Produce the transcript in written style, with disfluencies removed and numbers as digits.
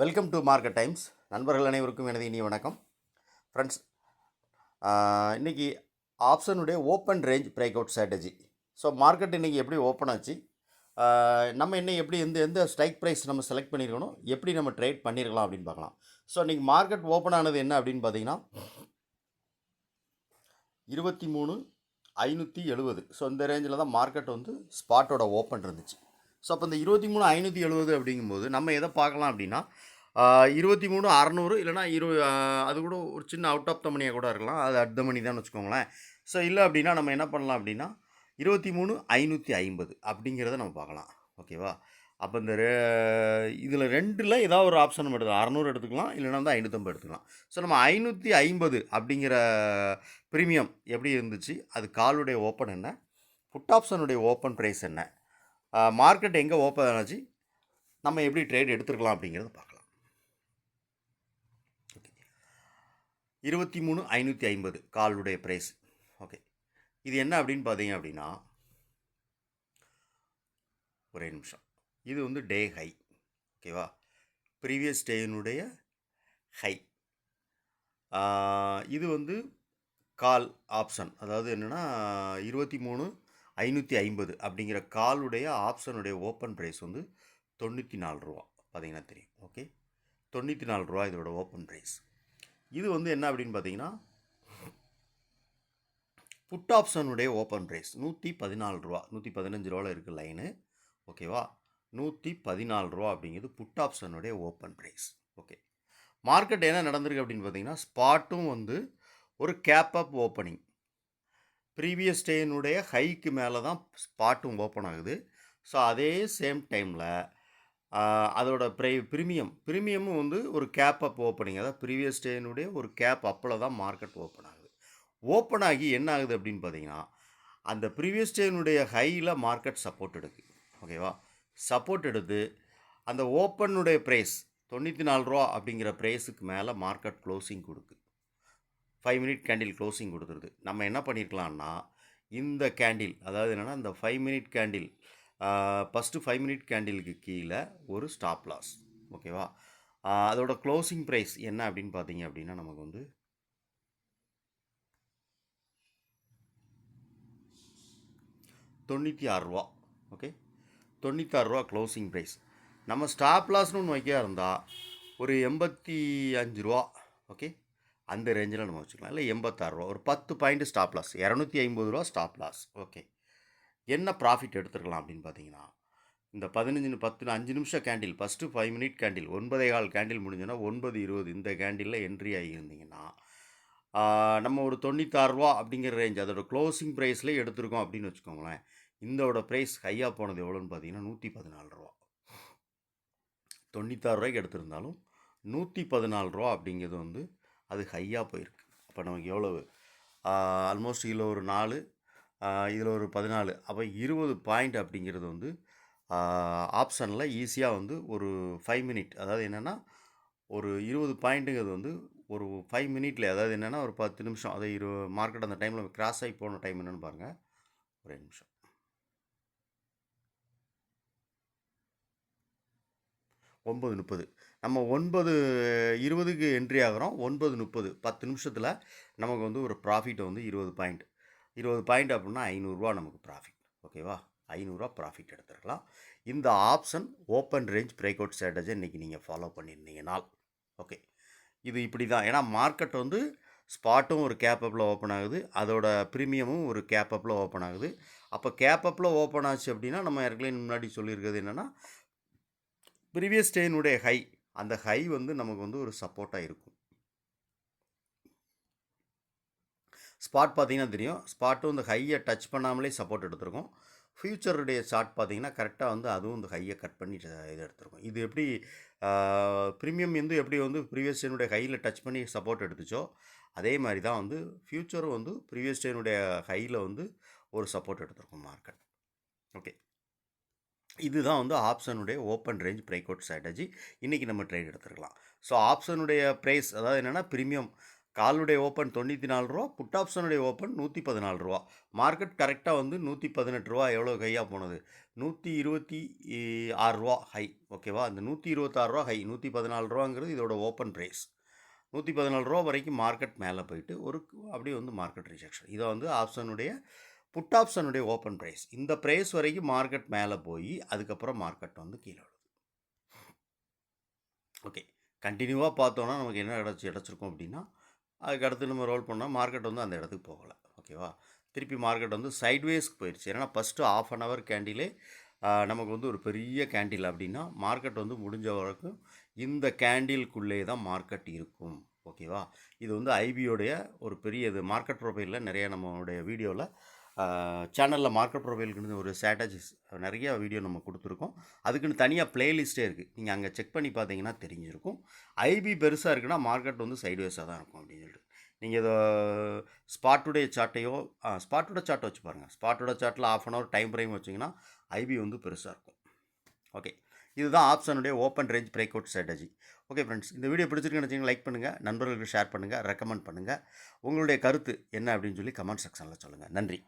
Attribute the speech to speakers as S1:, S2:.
S1: Welcome to market times. நண்பர்கள் அனைவருக்கும் எனது இனிய வணக்கம். ஃப்ரெண்ட்ஸ், இன்றைக்கி ஆப்ஷனுடைய open range break out strategy. So market இன்றைக்கி எப்படி ஓப்பன் ஆச்சு, நம்ம இன்னும் எப்படி எந்த ஸ்ட்ரைக் ப்ரைஸ் நம்ம செலக்ட் பண்ணியிருக்கணும், எப்படி நம்ம ட்ரேட் பண்ணியிருக்கலாம் அப்படின்னு பார்க்கலாம். ஸோ இன்றைக்கி மார்க்கெட் ஓப்பன் ஆனது என்ன அப்படின்னு பார்த்தீங்கன்னா 23,570. ஸோ இந்த ரேஞ்சில் தான் மார்க்கெட் வந்து ஸ்பாட்டோட ஓப்பன் இருந்துச்சு. ஸோ அப்போ இந்த 23,570 அப்படிங்கும்போது நம்ம எதை பார்க்கலாம் அப்படின்னா 23,600 இல்லைனா அது கூட ஒரு சின்ன அவுட் ஆஃப் த மணியாக கூட இருக்கலாம். அது அட் த மணி தான் வச்சுக்கோங்களேன். ஸோ இல்லை அப்படின்னா நம்ம என்ன பண்ணலாம் அப்படின்னா 23,550 அப்படிங்கிறத நம்ம பார்க்கலாம். ஓகேவா? அப்போ இந்த இதில் ரெண்டில் ஏதாவது ஒரு ஆப்ஷன் நம்ம எடுத்துக்கலாம். 600 எடுத்துக்கலாம், இல்லைனா வந்து 550 எடுத்துக்கலாம். ஸோ நம்ம 550 அப்படிங்கிற ப்ரீமியம் எப்படி இருந்துச்சு, அது காலுடைய ஓப்பன் என்ன, புட் ஆப்ஷனுடைய ஓப்பன் ப்ரைஸ் என்ன, மார்க்கெட் எங்கே ஓப்பன் ஆச்சு, நம்ம எப்படி ட்ரேட் எடுத்துருக்கலாம் அப்படிங்கிறத பார்க்கலாம். 23,550 காலுடைய ப்ரைஸ். ஓகே, இது என்ன அப்படின்னு பார்த்தீங்க அப்படின்னா, ஒரே நிமிஷம், இது வந்து டே ஹை. ஓகேவா? ப்ரீவியஸ் டேயினுடைய ஹை. இது வந்து கால் ஆப்ஷன், அதாவது என்னென்னா 23,550 அப்படிங்கிற காலுடைய ஆப்ஷனுடைய ஓப்பன் ப்ரைஸ் வந்து 94 ரூபா. பார்த்தீங்கன்னா தெரியும். ஓகே, 94 ரூபா இதோட ஓப்பன் ப்ரைஸ். இது வந்து என்ன அப்படின்னு பார்த்தீங்கன்னா புட் ஆப்ஷனுடைய ஓப்பன் ப்ரைஸ் 114 ரூபா, 115 ரூபாவில் இருக்குது லைனு. ஓகேவா? 114 ரூபா அப்படிங்கிறது புட் ஆப்ஷனுடைய ஓப்பன் ப்ரைஸ். ஓகே, மார்க்கெட் என்ன நடந்திருக்கு அப்படின்னு பார்த்தீங்கன்னா, ஸ்பாட்டும் வந்து ஒரு கேப் அப் ஓப்பனிங். ப்ரீவியஸ் டேனுடைய ஹைக்கு மேலே தான் ஸ்பாட்டும் ஓப்பன் ஆகுது. ஸோ அதே சேம் டைமில் அதோட ப்ரீமியமும் வந்து ஒரு கேப் அப் ஓப்பனிங், அதாவது ப்ரீவியஸ் டேனுடைய ஒரு கேப் அப்பில் தான் மார்க்கெட் ஓப்பன் ஆகுது. ஓப்பன் ஆகி என்ன ஆகுது அப்படின்னு பார்த்தீங்கன்னா, அந்த ப்ரீவியஸ் டேனுடைய ஹையில் மார்க்கெட் சப்போர்ட் எடுக்குது. ஓகேவா? சப்போர்ட் எடுத்து அந்த ஓப்பனுடைய ப்ரைஸ் 94 ரூபா அப்படிங்கிற ப்ரைஸுக்கு மேலே மார்க்கெட் க்ளோசிங் கொடுக்குது. 5 மினிட் கேண்டில் க்ளோசிங் கொடுத்துருது. நம்ம என்ன பண்ணியிருக்கலாம்னா, இந்த கேண்டில், அதாவது என்னென்னா இந்த 5 மினிட் கேண்டில், ஃபஸ்ட்டு 5 மினிட் கேண்டிலுக்கு கீழே ஒரு ஸ்டாப் லாஸ். ஓகேவா? அதோட க்ளோசிங் ப்ரைஸ் என்ன அப்படின்னு பார்த்தீங்க அப்படின்னா, நமக்கு வந்து 96 ரூபா. ஓகே, 96 ரூபா க்ளோசிங் ப்ரைஸ். நம்ம ஸ்டாப் லாஸ்னு ஒன்று வைக்க இருந்தால் ஒரு 85 ரூபா. ஓகே, அந்த ரேஞ்சில் நம்ம வச்சுக்கலாம். இல்லை 86 ரூபா, ஒரு 10 பாயிண்ட் ஸ்டாப் லாஸ், 250 ரூபா ஸ்டாப் லாஸ். ஓகே, என்ன ப்ராஃபிட் எடுத்துருக்கலாம் அப்படின்னு பார்த்தீங்கன்னா, இந்த 5 நிமிஷம் candle, first 5 minute candle 9.15 candle முடிஞ்சோன்னா 9:20 இந்த கேண்டிலில் என்ட்ரி ஆகியிருந்தீங்கன்னா, நம்ம ஒரு 96 ரூபா அப்படிங்கிற ரேஞ்ச் அதோட க்ளோசிங் ப்ரைஸ்லேயே எடுத்துருக்கோம் அப்படின்னு வச்சுக்கோங்களேன். இந்தோட ப்ரைஸ் ஹையாக போனது எவ்வளோன்னு பார்த்தீங்கன்னா 114 ரூபா. 96 ரூபாய்க்கு எடுத்திருந்தாலும் 114 ரூபா அப்படிங்கிறது வந்து அது ஹையாக போயிருக்கு. அப்போ நமக்கு எவ்வளவு, ஆல்மோஸ்ட் இதில் ஒரு 4, இதில் ஒரு 14, அப்போ 20 பாயிண்ட் அப்படிங்கிறது வந்து ஆப்ஷனில் ஈஸியாக வந்து ஒரு 5 மினிட், அதாவது என்னென்னா ஒரு 20 பாயிண்ட்டுங்கிறது வந்து ஒரு 5 மினிட்ல, அதாவது என்னென்னா ஒரு 10 நிமிஷம், அதை மார்க்கெட் அந்த டைமில் கிராஸ் ஆகி போன டைம் என்னென்னு பாருங்கள். ஒரே நிமிஷம், 9:30. நம்ம 9:20க்கு என்ட்ரி ஆகிறோம். 9:30, 10 நிமிஷத்தில் நமக்கு வந்து ஒரு ப்ராஃபிட் வந்து 20 பாயிண்ட். 20 பாயிண்ட் அப்படின்னா 500 ரூபா நமக்கு ப்ராஃபிட். ஓகேவா? 500 ரூபா ப்ராஃபிட் எடுத்துருக்கலாம். இந்த option open range break out strategy இன்றைக்கி நீங்கள் ஃபாலோ பண்ணியிருந்தீங்கனால். ஓகே, இது இப்படி தான். ஏன்னா மார்க்கெட் வந்து ஸ்பாட்டும் ஒரு கேப்பப்பில் ஓப்பன் ஆகுது, அதோட ப்ரீமியமும் ஒரு கேப்பப்பில் ஓப்பன் ஆகுது. அப்போ கேப்பப்பில் ஓப்பன் ஆச்சு அப்படின்னா, நம்ம ஏற்கனவே முன்னாடி சொல்லியிருக்கிறது என்னென்னா, ப்ரீவியஸ் டேனுடைய ஹை, அந்த ஹை வந்து நமக்கு வந்து ஒரு சப்போர்ட்டாக இருக்கும். ஸ்பாட் பார்த்தீங்கன்னா தெரியும், ஸ்பாட்டும் இந்த ஹையை டச் பண்ணாமலே சப்போர்ட் எடுத்திருக்கும். ஃபியூச்சருடைய சார்ட் பார்த்தீங்கன்னா கரெக்டாக வந்து அதுவும் இந்த ஹையை கட் பண்ணி இது எடுத்திருக்கும். இது எப்படி ப்ரீமியம் வந்து எப்படி வந்து ப்ரீவியஸ் டேனுடைய ஹையில் டச் பண்ணி சப்போர்ட் எடுத்துச்சோ, அதே மாதிரி தான் வந்து ஃபியூச்சரும் வந்து ப்ரீவியஸ் டேனுடைய ஹையில் வந்து ஒரு சப்போர்ட் எடுத்திருக்கும் மார்க்கெட். ஓகே, இதுதான் வந்து ஆப்ஷனுடைய open range break out strategy. இன்றைக்கி நம்ம ட்ரேட் எடுத்துருக்கலாம். ஸோ ஆப்ஷனுடைய ப்ரைஸ், அதாவது என்னென்னா ப்ரீமியம் காலுடைய ஓப்பன் 94 ரூபா, புட் ஆப்ஷனுடைய ஓப்பன் 114 ரூபா. மார்க்கெட் கரெக்டாக வந்து 118 ரூபா எவ்வளோ ஹையாக போனது, ரூ. 126 ஹை. ஓகேவா? அந்த ரூ. 126 ஹை. ரூ. 114ங்கிறது இதோட ஓப்பன் ப்ரைஸ். ரூ. 114 வரைக்கும் மார்க்கெட் மேலே போயிட்டு அப்படியே வந்து மார்க்கெட் ரிஜெக்ஷன். இதை வந்து ஆப்ஷனுடைய புட் ஆப்ஷனுடைய ஓப்பன் ப்ரைஸ். இந்த ப்ரைஸ் வரைக்கும் மார்க்கெட் மேலே போய் அதுக்கப்புறம் மார்க்கெட் வந்து கீழே விழுது. ஓகே, கண்டினியூவாக பார்த்தோன்னா நமக்கு என்ன கிடச்சிருக்கும் அப்படின்னா, அதுக்கு அடுத்து நம்ம ரோல் பண்ணால் மார்க்கெட் வந்து அந்த இடத்துக்கு போகலை. ஓகேவா? திருப்பி மார்க்கெட் வந்து சைட்வேஸ்க்கு போயிடுச்சு. ஏன்னா ஃபஸ்ட்டு ½ அன் ஹவர் கேண்டிலே நமக்கு வந்து ஒரு பெரிய கேண்டில் அப்படின்னா மார்க்கெட் வந்து முடிஞ்ச வரைக்கும் இந்த கேண்டிலுக்குள்ளே தான் மார்க்கெட் இருக்கும். ஓகேவா? இது வந்து ஐபியோடைய ஒரு பெரிய இது மார்க்கெட் ப்ரொஃபைலில் நிறைய நம்மளுடைய வீடியோவில் சேனலில் மார்க்கெட் ப்ரொஃபைலுக்குன்னு ஒரு ஸ்ட்ராட்டஜிஸ் நிறைய வீடியோ நம்ம கொடுத்துருக்கோம். அதுக்குன்னு தனியாக ப்ளேலிஸ்ட்டே இருக்குது. நீங்கள் அங்கே செக் பண்ணி பார்த்தீங்கன்னா தெரிஞ்சிருக்கும். ஐபி பெருசாக இருக்குன்னா மார்க்கெட் வந்து சைட்வேஸாக தான் இருக்கும் அப்படின்னு சொல்லிட்டு. நீங்கள் இதை ஸ்பாட்டுடைய சார்ட்டையோ ஸ்பாட்டோட சார்ட்டை வச்சு பாருங்கள். ஸ்பாட்டோட சார்ட்டில் ½ அன் ஹவர் டைம் ஃப்ரேம் வச்சிங்கன்னா ஐபி வந்து பெருசாக இருக்கும். ஓகே, இதுதான் ஆப்ஷனுடைய open range break out strategy. Okay friends, இந்த வீடியோ பிடிச்சிருக்குன்னு நினச்சிங்கன்னா லைக் பண்ணுங்கள், நண்பர்களுக்கு ஷேர் பண்ணுங்கள், ரெக்கமெண்ட் பண்ணுங்கள். உங்களுடைய கருத்து என்ன அப்படின்னு சொல்லி கமெண்ட் செக்ஷனில் சொல்லுங்கள். நன்றி.